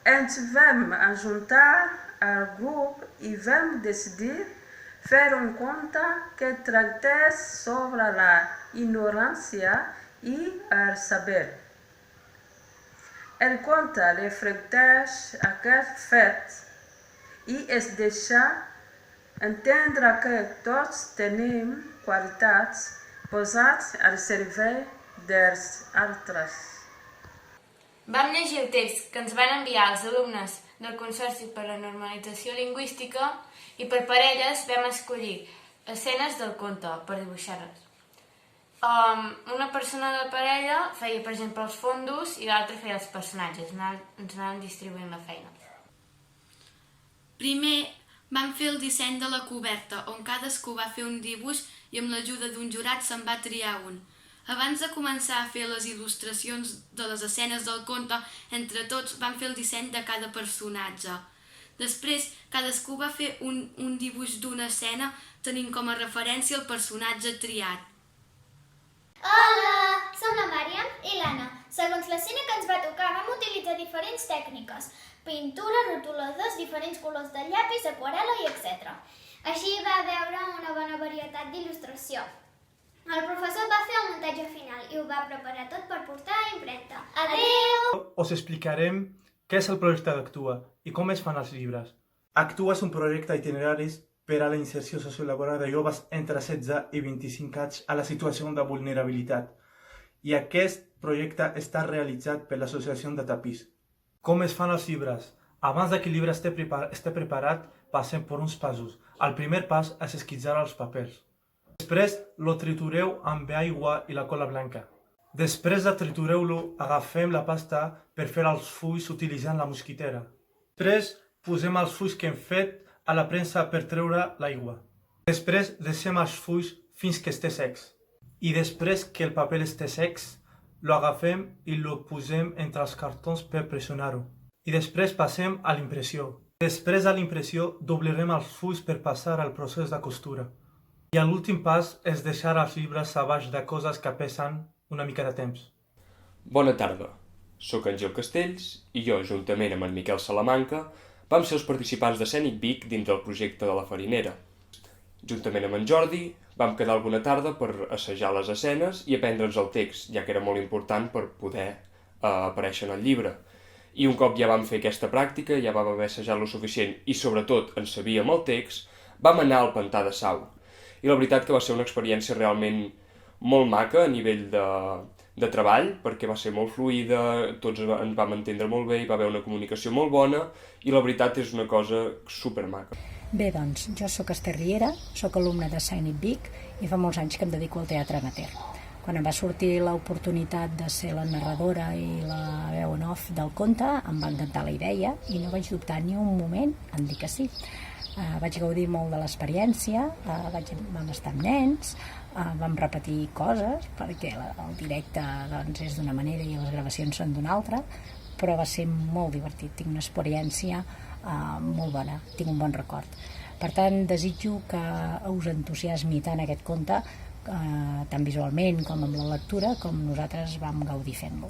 Ens vam ajuntar al grup i vam decidir fer un conte que tractés sobre la ignorància i el saber. El conte reflecteix aquest fet i es deixa entendre que tots tenim qualitats posats al servei dels altres. Vam llegir el text que ens van enviar els alumnes del Consorci per la Normalització Lingüística i per parelles vam escollir escenes del conte per dibuixar-les. Una persona de parella feia, per exemple, els fondos i l'altra feia els personatges. Ens anàvem distribuint la feina. Primer vam fer el disseny de la coberta, on cadascú va fer un dibuix i amb l'ajuda d'un jurat se'n va triar un. Abans de començar a fer les il·lustracions de les escenes del conte, entre tots vam fer el disseny de cada personatge. Després, cadascú va fer un dibuix d'una escena tenint com a referència el personatge triat. Hola, som la Màriam i l'Anna. Segons l'escena que ens va tocar, vam utilitzar diferents tècniques: pintura, rotuladors, diferents colors de llapis, aquarel·la i etc. Així va veure una bona varietat d'il·lustració. El professor va fer el muntatge final i ho va preparar tot per portar a impremta. Adéu! Us explicarem què és el projecte d'Actua i com es fan els llibres. Actua és un projecte itineraris per a la inserció sociolaboral de joves entre 16 i 25 anys a la situació de vulnerabilitat. I aquest projecte està realitzat per l'Associació de Tapís. Com es fan els llibres? Abans que el llibre esté preparat, passem per uns passos. El primer pas és esquitxar els papers. Després lo tritureu amb aigua i la cola blanca. Després de tritureu-lo, agafem la pasta per fer els fulls utilitzant la mosquitera. Després posem els fulls que hem fet a la premsa per treure l'aigua. Després deixem els fulls fins que esté secs. I després que el paper esté secs, lo agafem i lo posem entre els cartons per pressionar-ho. I després passem a l'impressió. Després de l'impressió, dobleguem els fulls per passar al procés de costura. I l'últim pas és deixar els llibres a baix de coses que pesen una mica de temps. Bona tarda. Soc en Gil Castells i jo, juntament amb en Miquel Salamanca, vam ser els participants d'Escènic Vic dins del projecte de la Farinera. Juntament amb en Jordi, vam quedar alguna tarda per assajar les escenes i aprendre'ns el text, ja que era molt important per poder aparèixer en el llibre. I un cop ja vam fer aquesta pràctica, ja vam haver assajat lo suficient i sobretot en sabíem el text, vam anar al Pantà de Sau. I la veritat que va ser una experiència realment molt maca a nivell de treball, perquè va ser molt fluida, tots ens vam entendre molt bé, hi va haver una comunicació molt bona i la veritat és una cosa supermaca. Bé, doncs, jo sóc Esther Riera, sóc alumna de Escènic Vic i fa molts anys que em dedico al teatre amateur. Quan em va sortir l'oportunitat de ser la narradora i la veu en off del conte, em va encantar la idea i no vaig dubtar ni un moment en dir que sí. Vaig gaudir molt de l'experiència, vam estar amb nens, vam repetir coses, perquè el directe doncs, és d'una manera i les gravacions són d'una altra, però va ser molt divertit, tinc una experiència molt bona, tinc un bon record. Per tant, desitjo que us entusiasmi tant aquest conte, tant visualment com amb la lectura, com nosaltres vam gaudir fent-lo.